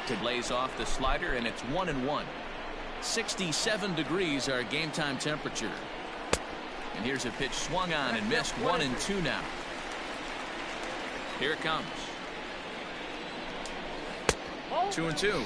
to lays off the slider, and it's 1-1. 67 degrees our game time temperature. And here's a pitch swung on and missed. 1-2 now. Here it comes. 2-2.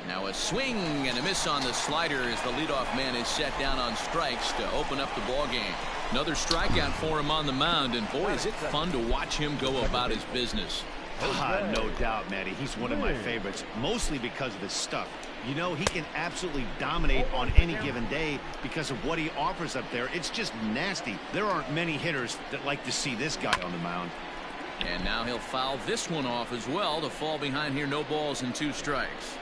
Now a swing and a miss on the slider as the leadoff man is set down on strikes to open up the ball game. Another strikeout for him on the mound, and boy, is it fun to watch him go about his business. No doubt, Matty. He's one of my favorites, mostly because of his stuff. You know, he can absolutely dominate on any given day because of what he offers up there. It's just nasty. There aren't many hitters that like to see this guy on the mound. And now he'll foul this one off as well to fall behind here. No balls and 2 strikes.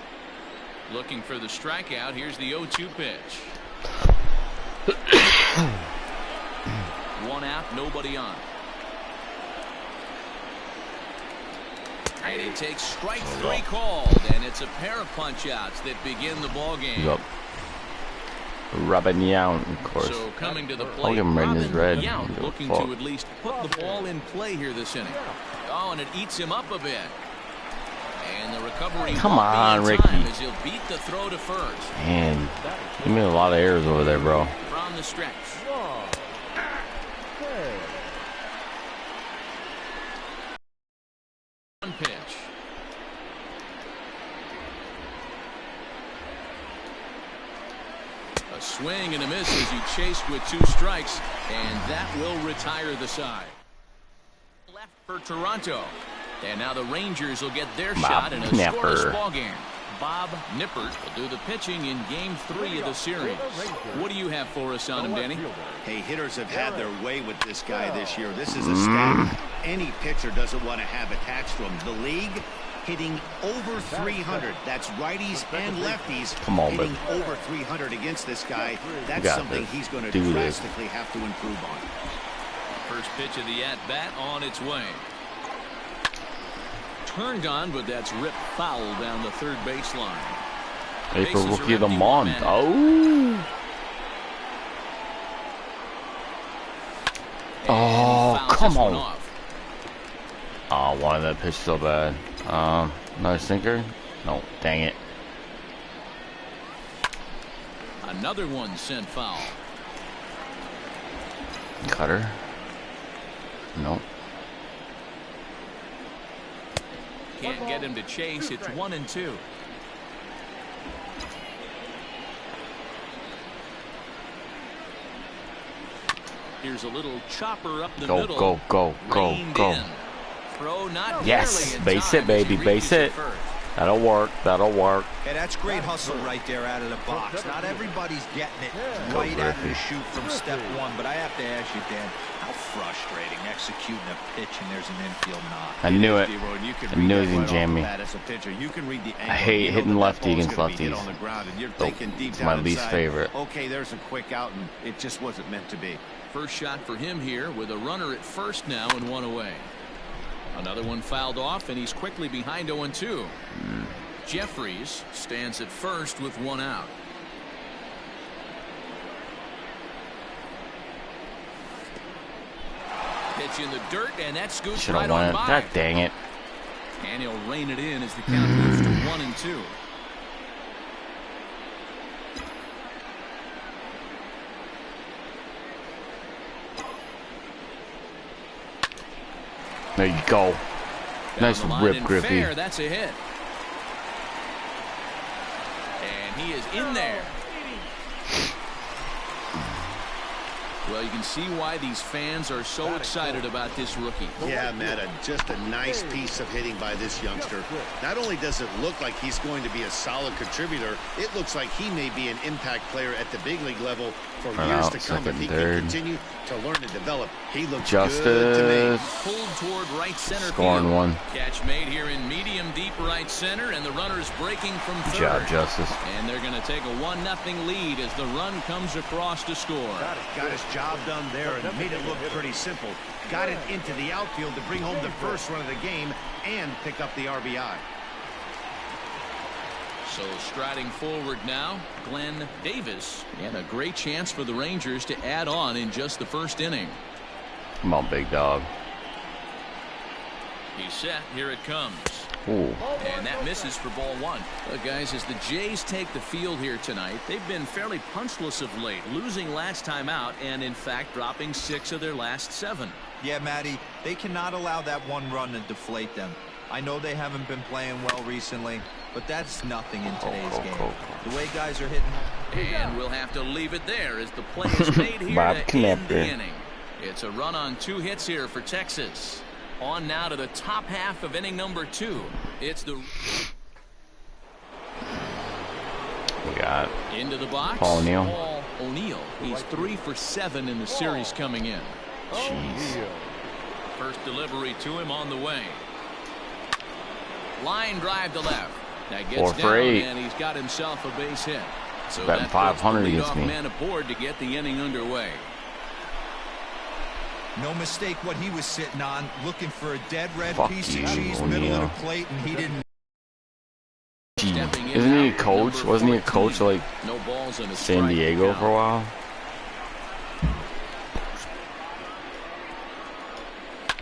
Looking for the strikeout. Here's the 0-2 pitch. 1 out, nobody on. And he takes strike 3 called, and it's a pair of punch-outs that begin the ball game. Yep. Rubbing Yount, of course. So coming to the plate, Robin Yount looking to at least put the ball in play here this inning. Oh, and it eats him up a bit. And the recovery. Come on, Ricky. As he'll beat the throw to first. Man, you made a lot of errors over there, bro. From the stretch. One pitch. A swing and a miss as he chased with 2 strikes, and that will retire the side. Left for Toronto. And now the Rangers will get their shot in a scoreless ball game. Bob Nippert will do the pitching in Game 3 of the series. What do you have for us on him, Danny? Hey, hitters have had their way with this guy this year. This is a stat any pitcher doesn't want to have attached to him. The league hitting over 300. That's righties and lefties. Come on, hitting over 300 against this guy. That's something he's going to drastically have to improve on. First pitch of the at-bat on its way. Turned on, but that's ripped foul down the third baseline. Hey, for rookie of the month. Oh, come on. Oh, wanted that pitch so bad. Another sinker? No, dang it. Another one sent foul. Cutter? Nope. Can't get him to chase. It's 1-2. Here's a little chopper up the middle. Go. Throw not yes, base it, baby, base it. That'll work. Hey, that's great hustle right there out of the box. Not everybody's getting it right out of the shoot from step 1, but I have to ask you, Dan, how frustrating executing a pitch and there's an infield knock. I knew it. I knew he was gonna jam me. I hate hitting lefty against lefties. It's my least favorite. Okay, there's a quick out, and it just wasn't meant to be. First shot for him here with a runner at first now and 1 away. Another one fouled off, and he's quickly behind 0-2. Jeffries stands at first with 1 out. Pitch in the dirt, and that scoops right on by. God dang it. And he'll rein it in as the count moves to 1-2. There you go. Nice rip, Griffey. That's a hit. And he is in there. Well, you can see why these fans are so excited about this rookie. Yeah, Matt, just a nice piece of hitting by this youngster. Not only does it look like he's going to be a solid contributor, it looks like he may be an impact player at the big league level for years to come if he can continue to learn and develop. He looks good to me. Pulled toward right center Scoring field. One. Catch made here in medium deep right center, and the runner's breaking from third. Good job, Justice. And they're going to take a 1-0 lead as the run comes across to score. Got his job done there and made it look pretty simple. Got it into the outfield to bring home the first run of the game and pick up the RBI. So striding forward now, Glenn Davis, and a great chance for the Rangers to add on in just the first inning. Come on, big dog. He's set. Here it comes. Ooh. And that misses for ball one. Look, guys, as the Jays take the field here tonight, they've been fairly punchless of late, losing last time out and, in fact, dropping 6 of their last 7. Yeah, Matty, they cannot allow that one run to deflate them. I know they haven't been playing well recently, but that's nothing in today's game. The way guys are hitting. And we'll have to leave it there as the play is made here to end the inning. It's a run on 2 hits here for Texas. On now to the top half of inning number 2. It's the... We got into the box. Paul O'Neill. Paul O'Neill. He's 3 for 7 in the series coming in. Jeez. First delivery to him on the way. Line drive to left. That gets 4 for down 8. and he's got himself a base hit. So betting that 500 against me. Man aboard to get the inning underway. No mistake what he was sitting on, looking for a dead red piece you, of cheese, middle of the plate, and he didn't. Isn't he a coach? Wasn't he a coach like no balls in San Diego for a while?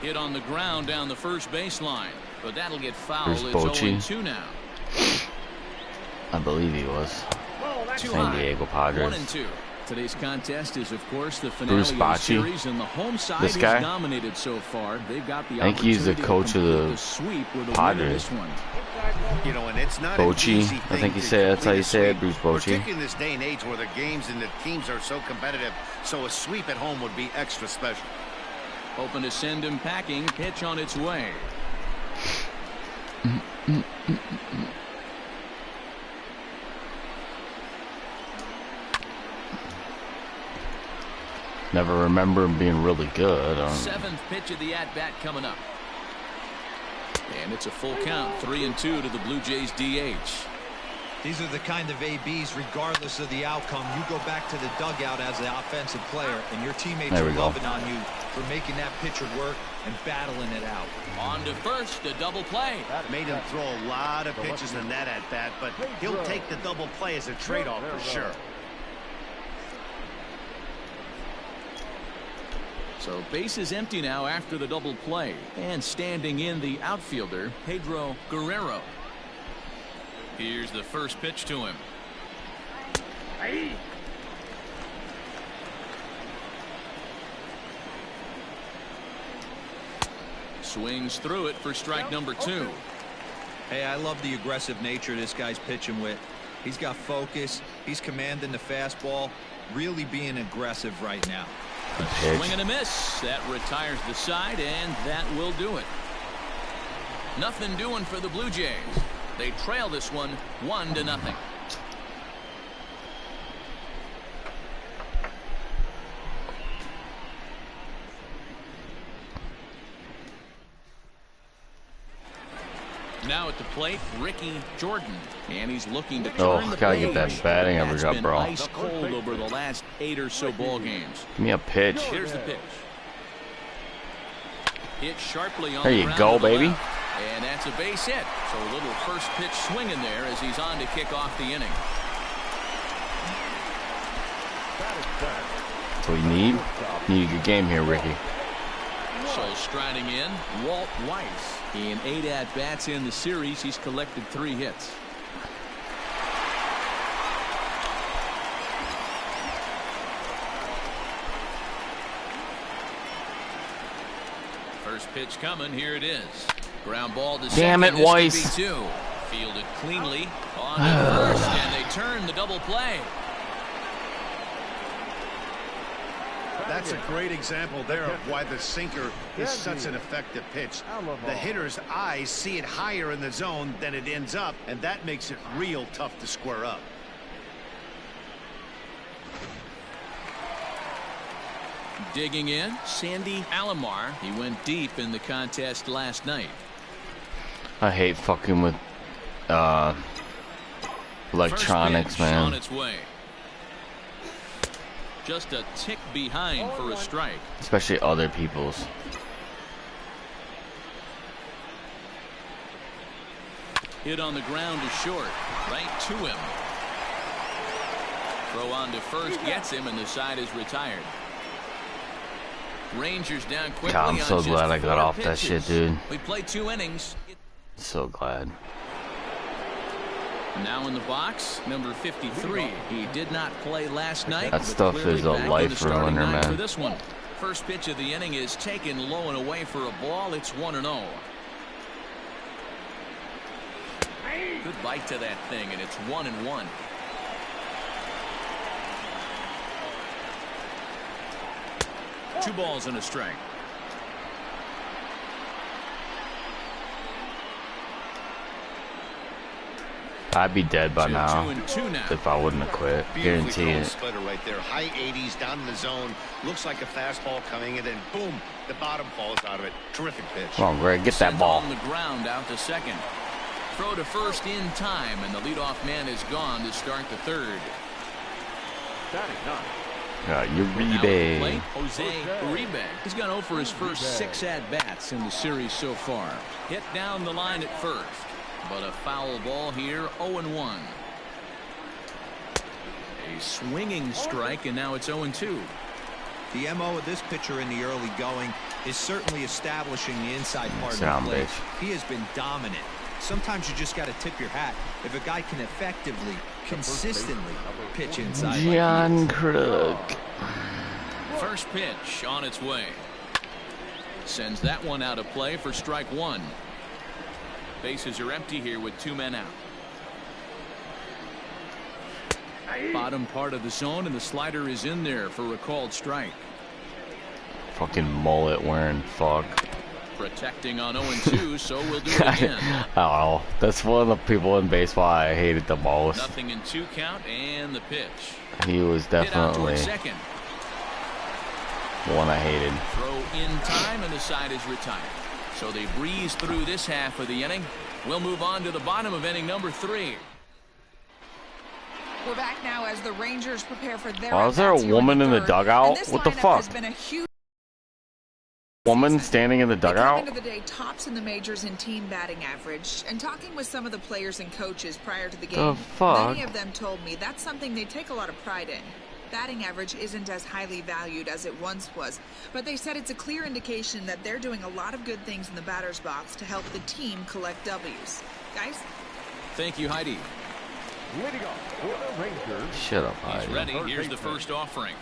Hit on the ground down the first baseline, but that'll get fouled. It's Bochy. 0-2 now. I believe he was. San Diego Padres. 1-2. Today's contest is, of course, the finale of the Bochy. series, and the home side This is guy? dominated so far. They've got the I think he's the opportunity coach to of the complete sweep with a win in Padres. this one. You know, and it's not an Bochy. easy I thing think he to said that's how complete you a say it, sweep, Bruce Bochy. particularly in this day and age where the games and the teams are so competitive. So a sweep at home would be extra special. Hoping to send him packing. Pitch on its way. Never remember him being really good. 7th pitch of the at-bat coming up. And it's a full count, 3-2 to the Blue Jays DH. These are the kind of ABs, regardless of the outcome. You go back to the dugout as the offensive player, and your teammates are loving on you for making that pitcher work and battling it out. On to first, a double play. That made him throw a lot of pitches in that at-bat, but he'll take the double play as a trade-off for sure. So base is empty now after the double play. And standing in the outfielder, Pedro Guerrero. Here's the first pitch to him. Swings through it for strike number 2. Hey, I love the aggressive nature this guy's pitching with. He's got focus. He's commanding the fastball. Really being aggressive right now. A swing and a miss. That retires the side, and that will do it. Nothing doing for the Blue Jays. They trail this one 1-0. Now at the plate, Ricky Jordan, and he's looking to turn the gotta page. get that batting average up, bro. Ice cold over the last 8 or so ball games. Give me a pitch. Here's the pitch. Hit sharply on There the you ground go, to the baby. left. And that's a base hit. So a little first pitch swinging there as he's on to kick off the inning. That's what you need. Need a good game here, Ricky. So striding in, Walt Weiss. In 8 at-bats in the series, he's collected 3 hits. First pitch coming. Here it is. Ground ball to Damn second. it, This Weiss. could be 2. Fielded cleanly. On to first, and they turn the double play. That's a great example there of why the sinker is such an effective pitch. The hitter's eyes see it higher in the zone than it ends up, and that makes it real tough to square up. Digging in, Sandy Alomar. He went deep in the contest last night. I hate fucking with electronics, First pitch on man. its way. Just a tick behind for a strike. Especially other people's. Hit on the ground to short. Right to him. Throw on to first gets him, and the side is retired. Rangers down quickly. God, I'm so glad I got off pitches. that shit, dude. We played 2 innings. So glad. Now in the box, number 53. He did not play last night. That stuff is a life ruiner, man. For this one. First pitch of the inning is taken low and away for a ball. It's 1-0. Good bite to that thing, and it's 1-1. Two balls and a strike. I'd be dead by now 2-2 now. if I wouldn't have quit. Guarantee it. Splitter right there. High 80s down in the zone. Looks like a fastball coming, and then boom, the bottom falls out of it. Terrific pitch. Come on, Greg, get that ball. On the ground out to second. Throw to first in time, and the leadoff man is gone to start the third. Uribe. Jose Uribe. He's gone 0 for his first 6 at-bats in the series so far. Hit down the line at first, but a foul ball here, 0-1. A swinging strike, and now it's 0-2. The MO of this pitcher in the early going is certainly establishing the inside part of the plate. He has been dominant. Sometimes you just got to tip your hat if a guy can effectively, consistently pitch inside. John Krug. First pitch on its way. Sends that one out of play for strike 1. Bases are empty here with 2 men out. Bottom part of the zone, and the slider is in there for a called strike. Fucking mullet wearing fuck. Protecting on 0-2, so we'll do it again. I don't know. That's one of the people in baseball I hated the most. Nothing in 2 count, and the pitch. He was definitely second. one I hated. Throw in time, and the side is retired. So they breeze through this half of the inning. We'll move on to the bottom of inning number 3. We're back now as the Rangers prepare for their. Oh, is there a woman in the dugout? What the fuck? Woman standing in the dugout? End of the day, tops in the majors in team batting average. And talking with some of the players and coaches prior to the game, the fuck? Many of them told me that's something they take a lot of pride in. Batting average isn't as highly valued as it once was, but they said it's a clear indication that they're doing a lot of good things in the batter's box to help the team collect W's. Guys? Thank you, Heidi. Shut up, Heidi. He's ready. Here's the first offering.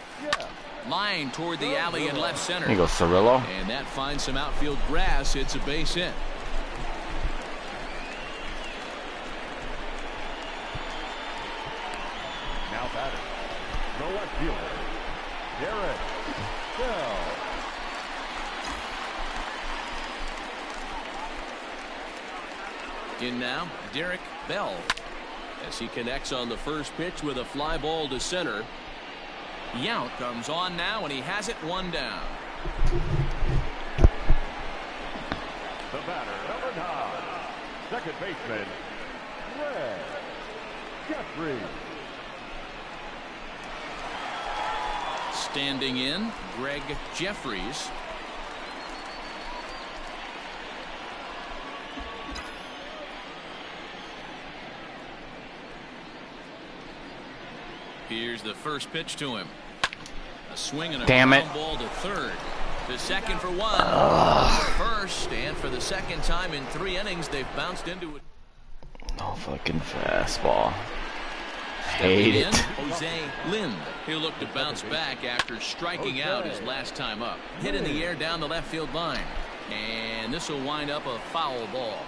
Line toward the alley in left center. Here you go, Cirillo. And that finds some outfield grass. It's a base hit. Now batter. No left fielder. Derek Bell. In now, Derek Bell, as he connects on the first pitch with a fly ball to center. Yount comes on now, and he has it 1 down. The batter, number 9, second baseman, Greg Jeffries. Standing in, Greg Jeffries. Here's the first pitch to him. A swing and a ground ball to third. To second for 1. First, and for the second time in 3 innings, they've bounced into it. No fucking fastball. Hate it. Jose Lind. He'll look to bounce back after striking out his last time up. Hit in the air down the left field line. And this will wind up a foul ball.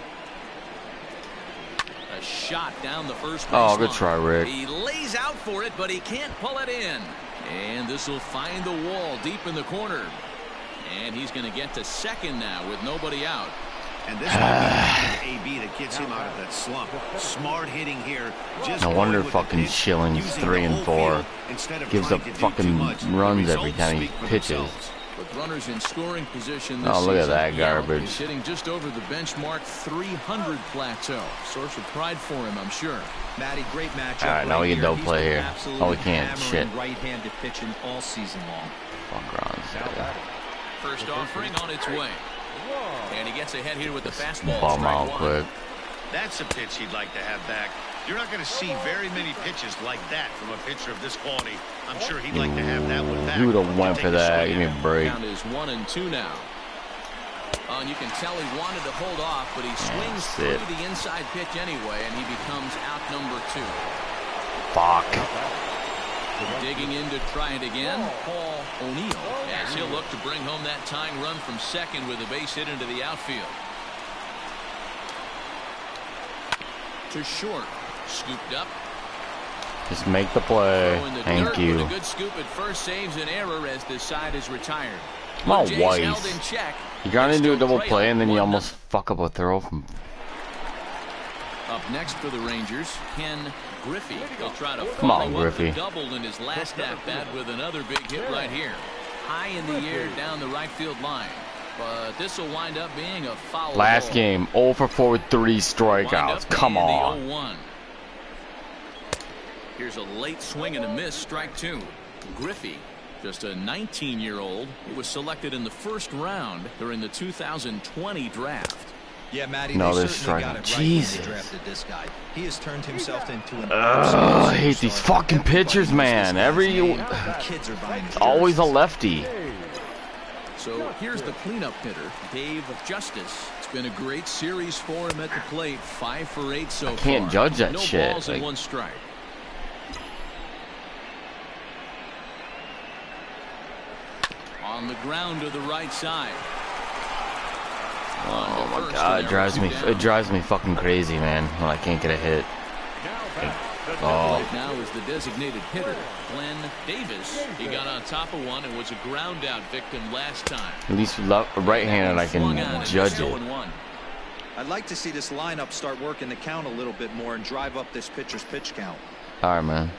A shot down the first base Oh, good line. try, Rick. He lays out for it, but he can't pull it in. And this will find the wall deep in the corner. And he's going to get to second now with nobody out. And this might be AB that gets him out of that slump. Smart hitting here. No wonder fucking Schilling's 3 and 4. Gives up fucking runs every time he pitches. With runners in scoring position this Oh, look at season, that garbage. He's hitting just over the benchmark 300 plateau. Source of pride for him, I'm sure. Matty, great matchup. All right, now we can don't play here. Oh, we can't. Shit. Right-handed pitching all season long. Fuck Ron. First offering on its way. And he gets ahead here with the fastball. Ball out quick. That's a pitch he'd like to have back. You're not going to see very many pitches like that from a pitcher of this quality. I'm sure he'd like to have that one back. He would have went for that. Give me a break. Count is 1-2 now. Oh, and you can tell he wanted to hold off, but he swings through the inside pitch anyway, and he becomes out number 2. Fuck. Digging in to try it again, Paul O'Neill, as he'll look to bring home that tying run from second with a base hit into the outfield. To short, scooped up. Just make the play. Thank you. A good scoop at first saves an error as this side is retired. Come on, Weiss. You got into a double play and then you almost fuck up a throw from. Up next for the Rangers, Ken Griffey. He'll try to Griffey. Double in his last at bat with another big hit right here. High in the air down the right field line. But this will wind up being a foul. Last ball. game, 0 for 4 with 3 strikeouts. Come on. 0-1. Here's a late swing and a miss, strike 2. Griffey, just a 19-year-old, he was selected in the first round during the 2020 draft. Yeah, Matty, no, they certainly got it right Jesus. when they drafted this guy. He has turned himself into an I hate these fucking pitchers, man. Kids are buying always a lefty. So here's the cleanup hitter, Dave Justice. It's been a great series for him at the plate. 5 for 8 so far. I can't judge that shit. No balls and 1 strike. On the ground to the right side. Oh my God, it drives me fucking crazy, man, when I can't get a hit. Right now is the designated hitter, Glenn Davis. He got on top of one and was a ground out victim last time. At least right-handed, I can judge it. I'd like to see this lineup start working the count a little bit more and drive up this pitcher's pitch count. All right, man.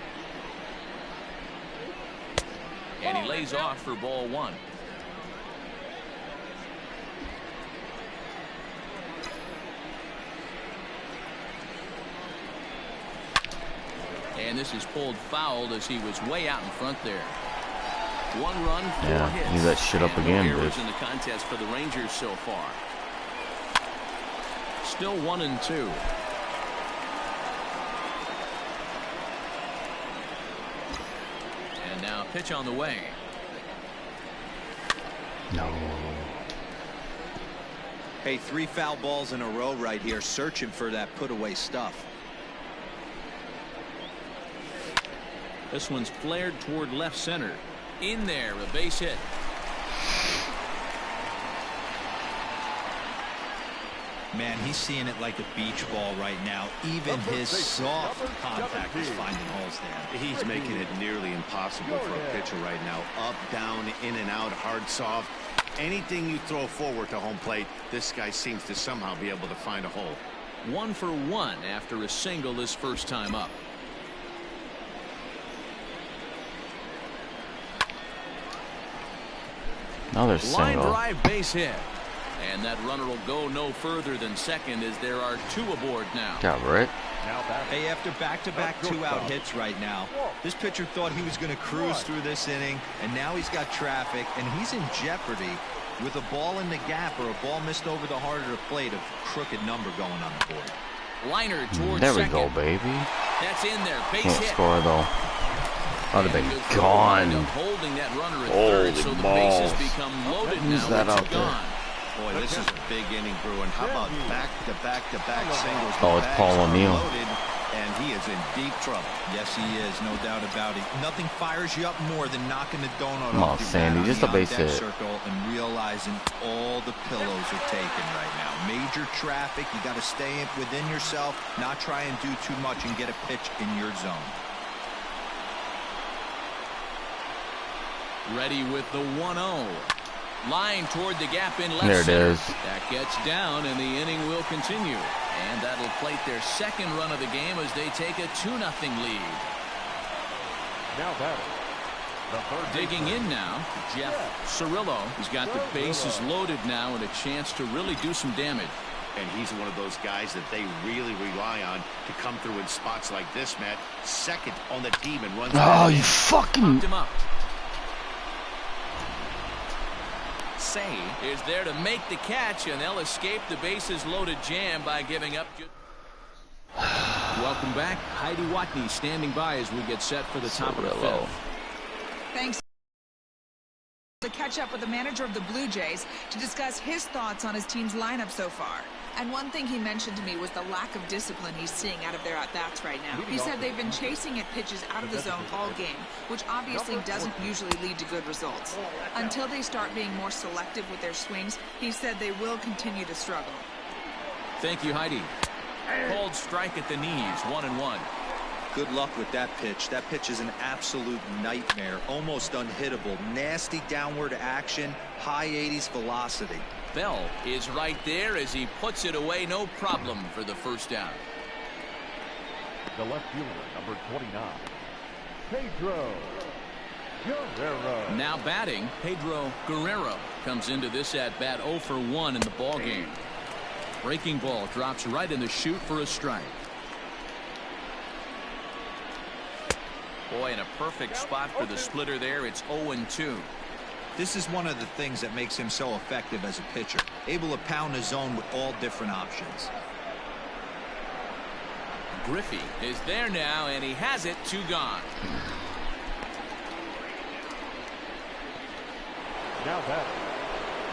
And he lays off for ball 1. And this is pulled foul as he was way out in front there. 1 run, 4 hits. Leave that shit up again, no dude. errors in the contest for the Rangers so far. Still 1-2. And now pitch on the way. No. Hey, 3 foul balls in a row right here, searching for that put away stuff. This one's flared toward left center. In there, a base hit. Man, he's seeing it like a beach ball right now. Even his soft contact is finding holes there. He's making it nearly impossible for a pitcher right now. Up, down, in and out, hard, soft. Anything you throw forward to home plate, this guy seems to somehow be able to find a hole. 1 for 1 after a single his first time up. Another Line single. drive base hit. And that runner will go no further than second as there are 2 aboard now. Got right. Hey, after back-to-back 2-out hits right now, this pitcher thought he was going to cruise through this inning, and now he's got traffic, and he's in jeopardy with a ball in the gap or a ball missed over the heart of the plate, a crooked number going on the board. Liner towards There we second. go, baby. That's in there. Base Can't hit. score though. I'd have been gone. Holding that runner at Holy third, so the balls. bases become loaded Who's now. that with out 2 there? gone. Boy, this is a big inning, Bruin. How about back-to-back-to-back singles? Oh, it's Paul O'Neill. And he is in deep trouble. Yes, he is, no doubt about it. Nothing fires you up more than knocking the donut Come on, off your Sandy, bat on just the a base on-deck hit. circle and realizing all the pillows are taken right now. Major traffic. You got to stay within yourself, not try and do too much and get a pitch in your zone. Ready with the 1-0. Line toward the gap in left There it center. is. That gets down, and the inning will continue. And that'll plate their second run of the game as they take a 2-0 lead. Now batting. The third Digging in now, Jeff Cirillo. He's got the bases loaded now and a chance to really do some damage. And he's one of those guys that they really rely on to come through in spots like this, Matt. Second on the team and runs. Oh, you fucking. Knocked him up. Say is there to make the catch, and they'll escape the bases loaded jam by giving up. welcome back. Heidi Watney standing by as we get set for the top of the fifth. Thanks. To catch up with the manager of the Blue Jays to discuss his thoughts on his team's lineup so far. And one thing he mentioned to me was the lack of discipline he's seeing out of their at-bats right now. He said they've been chasing at pitches out of the zone all game, which obviously doesn't usually lead to good results. Until they start being more selective with their swings, he said they will continue to struggle. Thank you, Heidi. Cold strike at the knees, 1-1. Good luck with that pitch. That pitch is an absolute nightmare, almost unhittable. Nasty downward action, high 80s velocity. Bell is right there as he puts it away, no problem for the first down. The left fielder, number 29, Pedro Guerrero. Now batting, Pedro Guerrero comes into this at-bat 0 for 1 in the ball game. Breaking ball drops right in the chute for a strike. Boy, in a perfect spot for the splitter there. It's 0-2. This is one of the things that makes him so effective as a pitcher, able to pound the zone with all different options. Griffey is there now, and he has it, 2 gone. Now that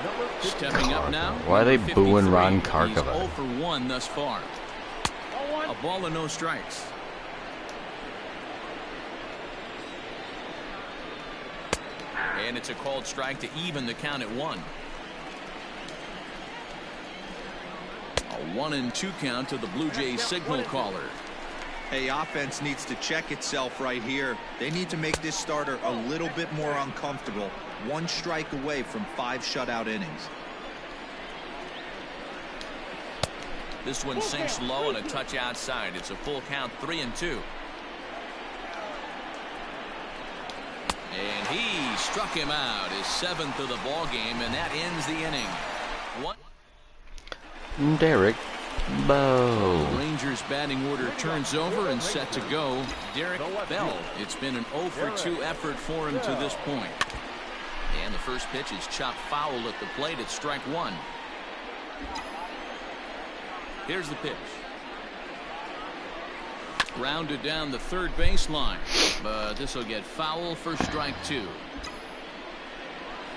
number 50. Stepping up now. Why are they booing Ron Karkava? He's 0 for 1 thus far. A ball and no strikes. And it's a called strike to even the count at 1. A 1-2 count to the Blue Jays signal caller. Hey, offense needs to check itself right here. They need to make this starter a little bit more uncomfortable. 1 strike away from 5 shutout innings. This one sinks low and a touch outside. It's a full count, 3-2. And he struck him out, his 7th of the ball game, and that ends the inning. What? Derek Bowe. The Rangers batting order turns over and set to go. Derek Bell. It's been an 0 for 2 effort for him to this point. And the first pitch is chopped foul at the plate. It's strike 1. Here's the pitch. Rounded down the third baseline, but this will get foul for strike 2.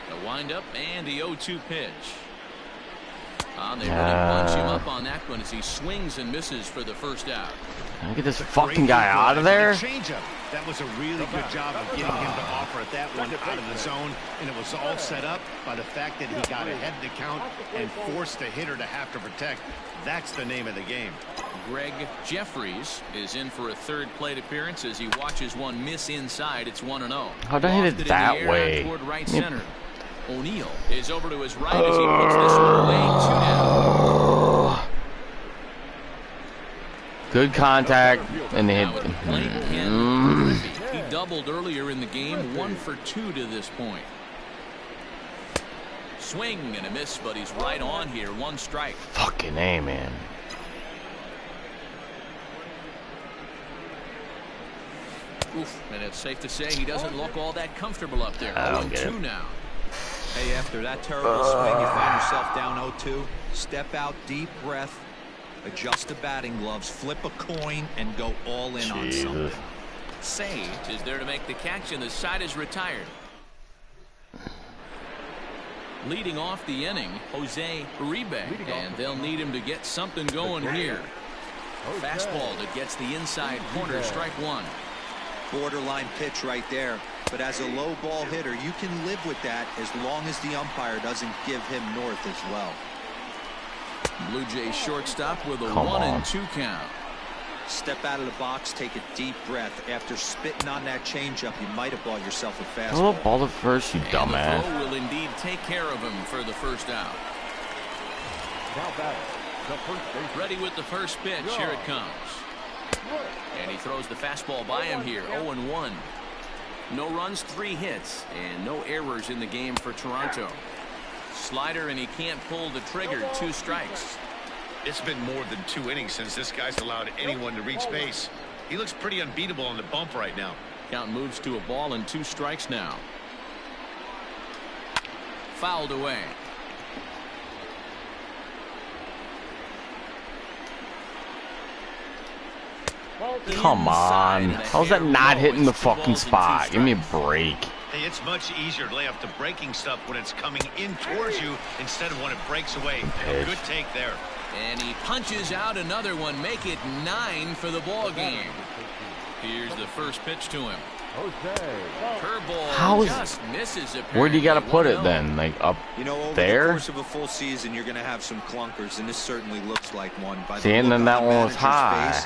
The windup and the 0-2 pitch. They really bunch him up on that one as he swings and misses for the first out. Can I get this fucking guy out of there? Changeup. That was a really good job of getting him to offer at that one out of the zone, and it was all set up by the fact that he got ahead of the count and forced the hitter to have to protect. That's the name of the game. Greg Jeffries is in for a third plate appearance as he watches one miss inside. It's 1-0. How'd I hit it that way? Toward right center. O'Neill is over to his right as he puts this one away. 2 down. Good contact and hit. He doubled earlier in the game. 1 for 2 to this point. Swing and a miss, but he's right on here. 1 strike. Fucking A, man. Oof, and it's safe to say he doesn't look all that comfortable up there. 0-2 now. Hey, after that terrible swing, you find yourself down 0-2. Step out, deep breath, adjust the batting gloves, flip a coin, and go all in on something. Sage is there to make the catch, and the side is retired. Leading off the inning, Jose Uribe, and they'll need him to get something going here. Fastball that gets the inside corner, strike 1. Borderline pitch right there. But as a low ball hitter, you can live with that as long as the umpire doesn't give him north as well. Blue Jays shortstop with a 1-2 count. Step out of the box, take a deep breath. After spitting on that changeup, you might have bought yourself a fastball. Oh, ball to first, you dumbass. The throw will indeed take care of him for the first out. Now batting, the first base. Ready with the first pitch. Here it comes. And he throws the fastball by him here. 0-1. No runs, 3 hits, and no errors in the game for Toronto. Slider, and he can't pull the trigger. 2 strikes. It's been more than 2 innings since this guy's allowed anyone to reach base. He looks pretty unbeatable on the bump right now. Count moves to a ball and 2 strikes now. Fouled away. Come on. How's that not hitting the fucking spot? Give me a break. Hey, it's much easier to lay off the breaking stuff when it's coming in towards you instead of when it breaks away. Good take there. And he punches out another one. Make it 9 for the ball game. Here's the first pitch to him. Curveball just misses. Where do you got to put it then? Like up over there? The course of a full season, you're going to have some clunkers, and this certainly looks like one. By See, and then that one was high. Face,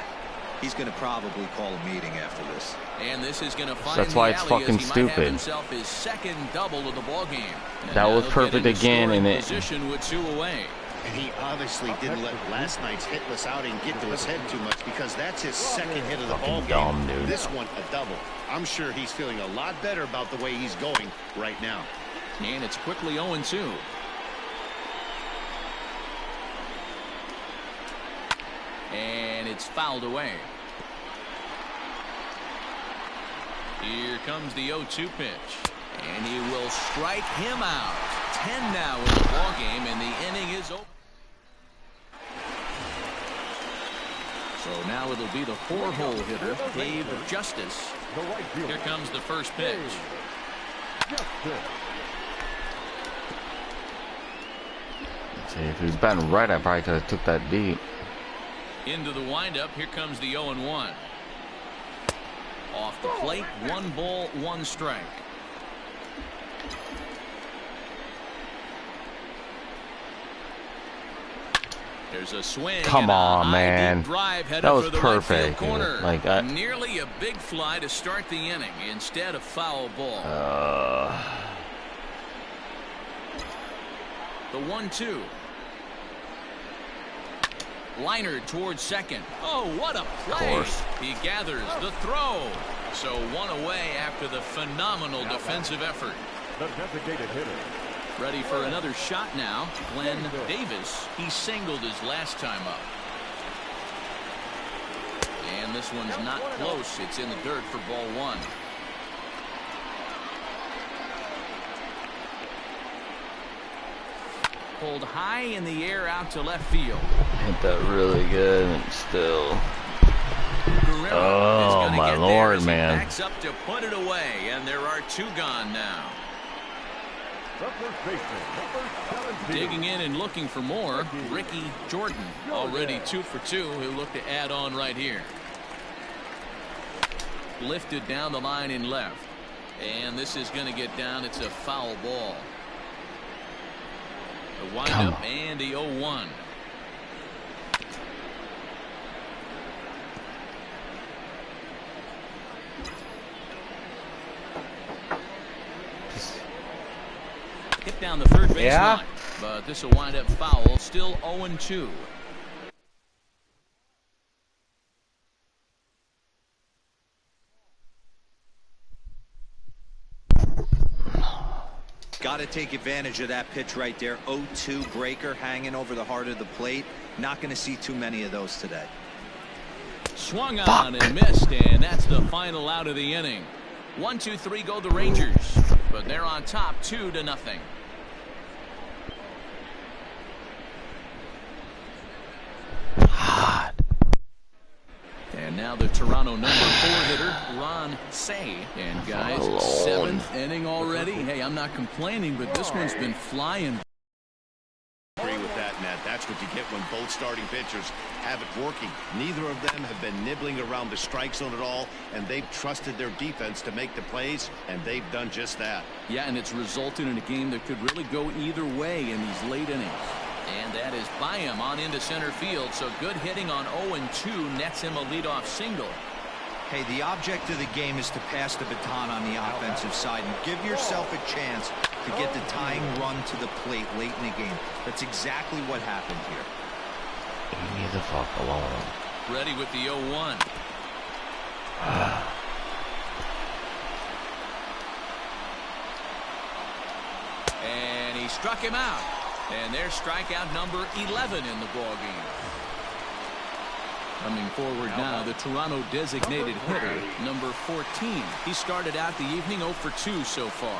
he's going to probably call a meeting after this. And this is going to find that's why it's fucking stupid. Himself his second double of the ball game. That was perfect again, and it. Position with 2 away. And he obviously didn't let last night's hitless outing get to his head too much, because that's his second hit of the ball game. Dude. This one a double. I'm sure he's feeling a lot better about the way he's going right now. And it's quickly 0-2. And it's fouled away. Here comes the 0-2 pitch. And he will strike him out. 10 now in the ball game, and the inning is over. So now it'll be the 4-hole hitter, Dave Justice. Here comes the first pitch. See, if he was batting right, I probably could have took that deep. Into the windup. Here comes the 0-1. Off the plate, 1 ball, 1 strike. There's a swing. Come on, man. That was perfect. Like nearly a big fly to start the inning instead of foul ball. The 1-2. Liner towards second. Oh, what a play. He gathers the throw. So 1 away after the phenomenal defensive effort. The designated hitter. Ready for another shot now. Glenn Davis. He singled his last time up. And this one's not close. It's in the dirt for ball 1. Pulled high in the air out to left field. Hit that really good and still. Oh my lord, man. Backs up to put it away, and there are 2 gone now. Digging in and looking for more, Ricky Jordan, already 2 for 2. He'll look to add on right here. Lifted down the line in left, and this is going to get down. It's a foul ball. The windup and the 0-1. Hit down the third base line, but this will wind up foul. Still 0-2. Got to take advantage of that pitch right there. 0-2 breaker hanging over the heart of the plate. Not going to see too many of those today. Swung on and missed, and that's the final out of the inning. 1-2-3 go the Rangers, but they're on top 2-0. God. And now the Toronto number 4 hitter, Ron Say. And guys, 7th inning already. Hey, I'm not complaining, but this one's been flying. Agree with that, Matt. That's what you get when both starting pitchers have it working. Neither of them have been nibbling around the strike zone at all, and they've trusted their defense to make the plays, and they've done just that. Yeah, and it's resulted in a game that could really go either way in these late innings. And that is by him on into center field. So good hitting on 0-2 nets him a leadoff single. Hey, the object of the game is to pass the baton on the offensive side and give yourself a chance to get the tying run to the plate late in the game. That's exactly what happened here. Leave me the fuck alone. Ready with the 0-1. And he struck him out. And there's strikeout number 11 in the ball game. Coming forward now, the Toronto designated hitter, number 14. He started out the evening 0 for 2 so far.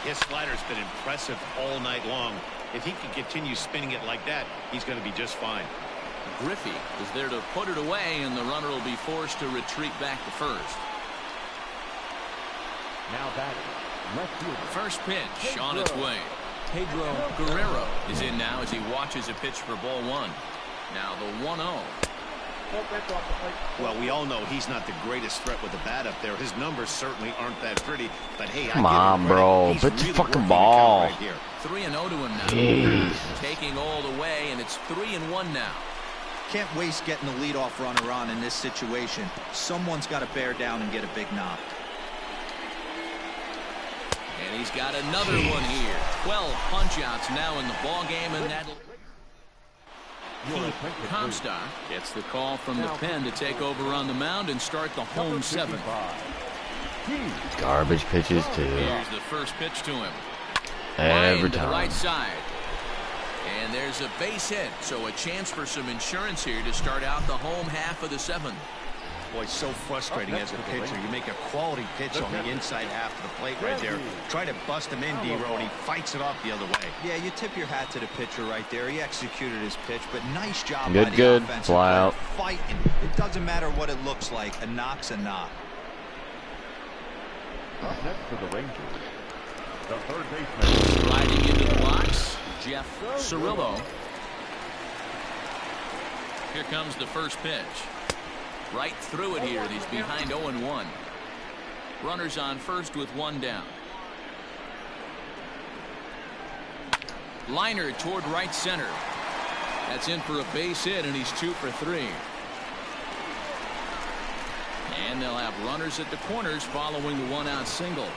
His slider's been impressive all night long. If he can continue spinning it like that, he's going to be just fine. Griffey is there to put it away, and the runner will be forced to retreat back to first. Now batting, left fielder. First pitch on its way. Pedro Guerrero is in now as he watches a pitch for ball one. Now the 1-0. Well, we all know he's not the greatest threat with the bat up there. His numbers certainly aren't that pretty, but hey, come on, bro. Pitch the fucking ball. Right here. 3-0 to him now. Jeez. Taking all the way, and it's 3-1 now. Can't waste getting the leadoff runner on in this situation. Someone's got to bear down and get a big knock. And he's got another one here. 12 punch-outs now in the ball game, and that Comstock gets the call from the pen to take over on the mound and start the home 7th. Garbage pitches too. Here's the first pitch to him. Every to the time. right side. And there's a base hit, so a chance for some insurance here to start out the home half of the 7th. Boy, so frustrating as a pitcher. You make a quality pitch on the inside half of the plate right there. Try to bust him in, D-Row, and he fights it off the other way. Yeah, you tip your hat to the pitcher right there. He executed his pitch, but nice job Good, by the good. offensive Fly player. out. Fighting. It doesn't matter what it looks like. A knock's a knock. Up next for the Rangers, the third baseman. Sliding into the box, Jeff Cirillo. Here comes the first pitch. Right through it here. He's behind 0-1. Runners on first with one down. Liner toward right center. That's in for a base hit, and he's 2 for 3. And they'll have runners at the corners following the one-out single.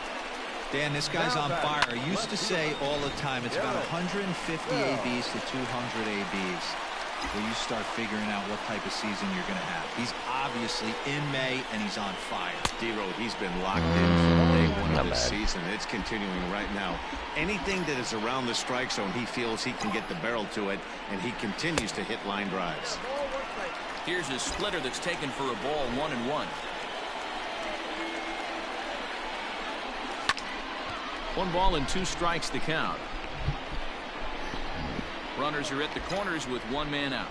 Dan, this guy's on fire. I used to say all the time it's about 150 ABs to 200 ABs. Where you start figuring out what type of season you're going to have. He's obviously in May, and he's on fire. D-Row, he's been locked in from day one of this season. It's continuing right now. Anything that is around the strike zone, he feels he can get the barrel to it, and he continues to hit line drives. Here's a splitter that's taken for a ball, 1-1. 1 ball and 2 strikes to count. Runners are at the corners with 1 man out.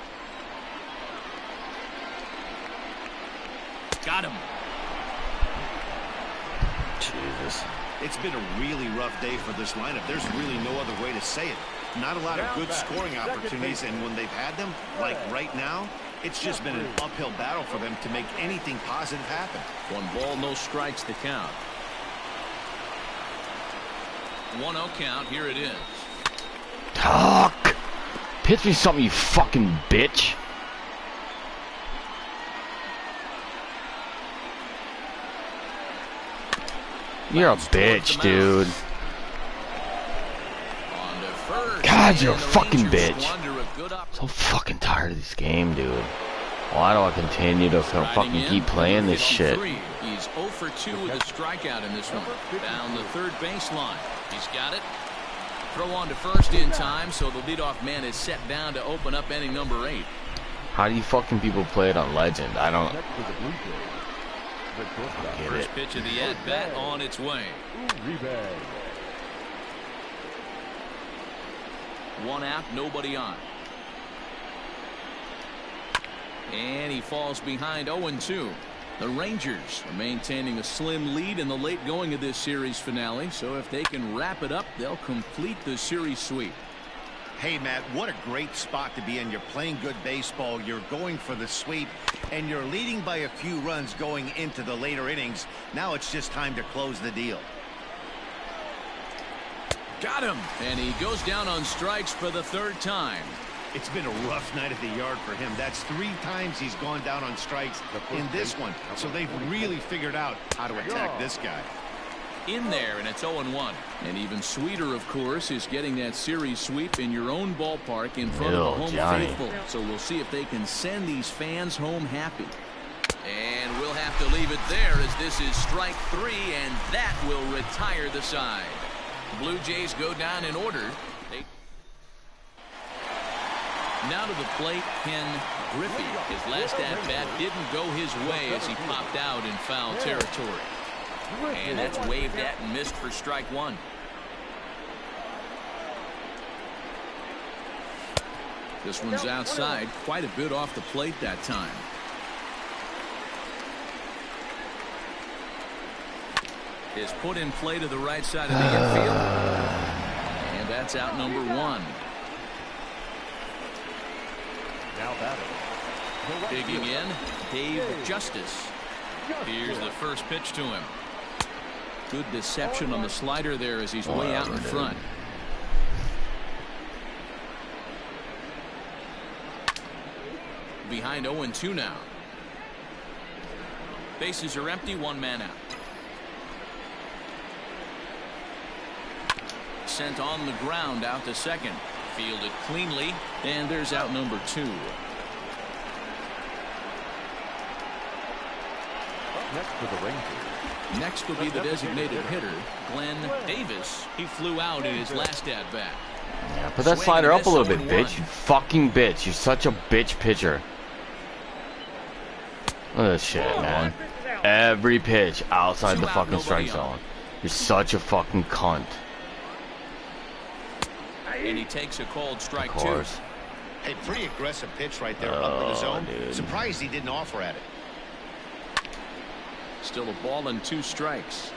Got him. Jesus. It's been a really rough day for this lineup. There's really no other way to say it. Not a lot of good scoring opportunities, and when they've had them, like right now, it's just been an uphill battle for them to make anything positive happen. 1 ball, no strikes to count. 1-0 count. Here it is. Talk. Pitch me something, you fucking bitch. You're a bitch, dude. God, you're a fucking bitch. So fucking tired of this game, dude. Why do I continue to fucking keep playing this shit? He's 0 for 2 with a strikeout in this one. Down the third baseline. He's got it. Throw on to first in time, so the leadoff man is set down to open up inning number 8. How do you fucking people play it on Legend? I don't get First it. pitch of the at-bat on its way. 1 out, nobody on. And he falls behind 0-2. The Rangers are maintaining a slim lead in the late going of this series finale, so if they can wrap it up, they'll complete the series sweep. Hey, Matt, what a great spot to be in. You're playing good baseball, you're going for the sweep, and you're leading by a few runs going into the later innings. Now it's just time to close the deal. Got him! And he goes down on strikes for the 3rd time. It's been a rough night at the yard for him. That's 3 times he's gone down on strikes in this one. So they've really figured out how to attack this guy. In there, and it's 0-1. And even sweeter, of course, is getting that series sweep in your own ballpark in front of the home faithful. So we'll see if they can send these fans home happy. And we'll have to leave it there as this is strike 3, and that will retire the side. Blue Jays go down in order. Now to the plate, Ken Griffey. His last at-bat didn't go his way as he popped out in foul territory. And that's waved at and missed for strike 1. This one's outside, quite a bit off the plate that time. Is put in play to the right side of the infield. And that's out number 1. Now batting. Digging in, Dave Justice. Here's the first pitch to him. Good deception on the slider there as he's way out in front. Behind 0-2 now. Bases are empty, 1 man out. Sent on the ground out to second. Fielded cleanly, and there's out number 2. Next for the Rangers. Next will be the designated hitter, Glenn Davis. He flew out in his last at-bat. Yeah, put that slider up a little bit, bitch. You fucking bitch. You're such a bitch pitcher. Look at this shit, man. Every pitch outside the fucking strike zone. You're such a fucking cunt. And he takes a called strike 2. Hey, pretty aggressive pitch right there up in the zone. Dude. Surprised he didn't offer at it. Still a ball and 2 strikes.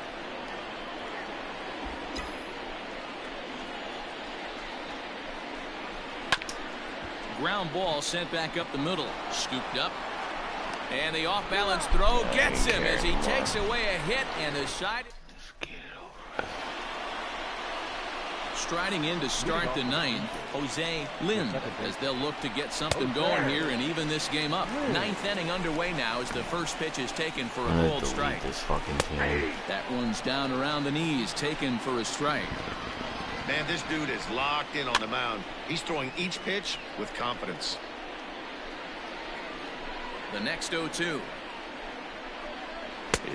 Ground ball sent back up the middle. Scooped up. And the off-balance throw gets him as he takes away a hit and the side. Striding in to start the 9th, Jose Lynn, as they'll look to get something going here and even this game up. 9th inning underway now as the first pitch is taken for a called strike. This fucking team. That one's down around the knees, taken for a strike. Man, this dude is locked in on the mound. He's throwing each pitch with confidence. The next 0-2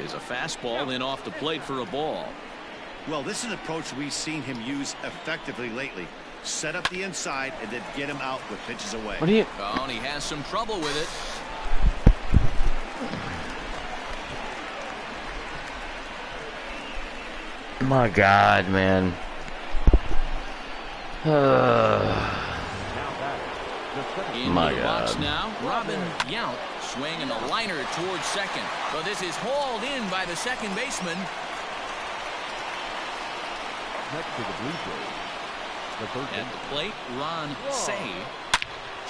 is a fastball in off the plate for a ball. Well, this is an approach we've seen him use effectively lately. Set up the inside and then get him out with pitches away. What are you? Oh, and he has some trouble with it. My God, man. In My the box God. now, Robin Yount swinging a liner towards second. But this is hauled in by the second baseman. Next to the Blue Jays. The third At the plate, Ron Say.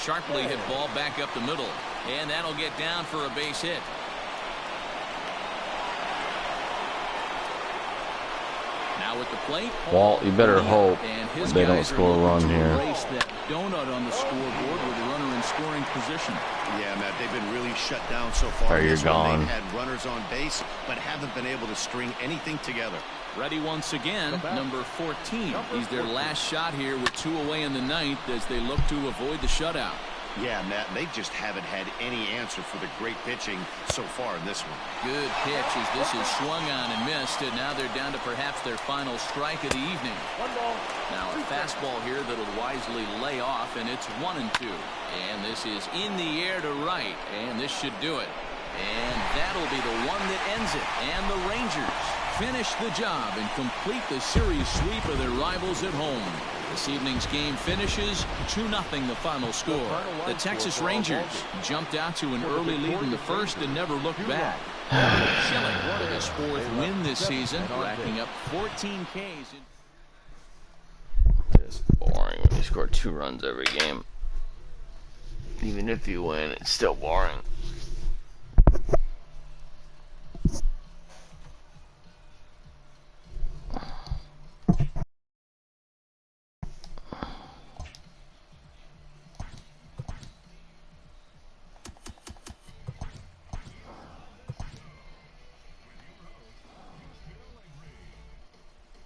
Sharply hit ball back up the middle. And that'll get down for a base hit. Now at the plate. Well, you better hope and his they don't guys score a are run looking to here. erase that donut on the scoreboard with a runner in scoring position. Yeah, Matt, they've been really shut down so far. You're gone. They've had runners on base, but haven't been able to string anything together. Ready once again, number 14. He's their last shot here with 2 away in the 9th as they look to avoid the shutout. Yeah, Matt, they just haven't had any answer for the great pitching so far in this one. Good pitch as this is swung on and missed, and now they're down to perhaps their final strike of the evening. Now a fastball here that'll wisely lay off, and it's 1-2. And this is in the air to right, and this should do it. And that'll be the one that ends it. And the Rangers finish the job and complete the series sweep of their rivals at home. This evening's game finishes 2-0 the final score. The Texas Rangers jumped out to an early lead in the first and never looked back. Chilling for his 4th win this season, racking up 14 Ks. It's boring when you score 2 runs every game. Even if you win, it's still boring.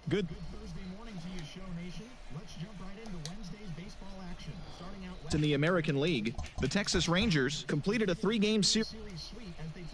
Good Thursday morning to you, Show Nation. Let's jump right into Wednesday's baseball action. Starting out in the American League, the Texas Rangers completed a 3-game series sweep as they took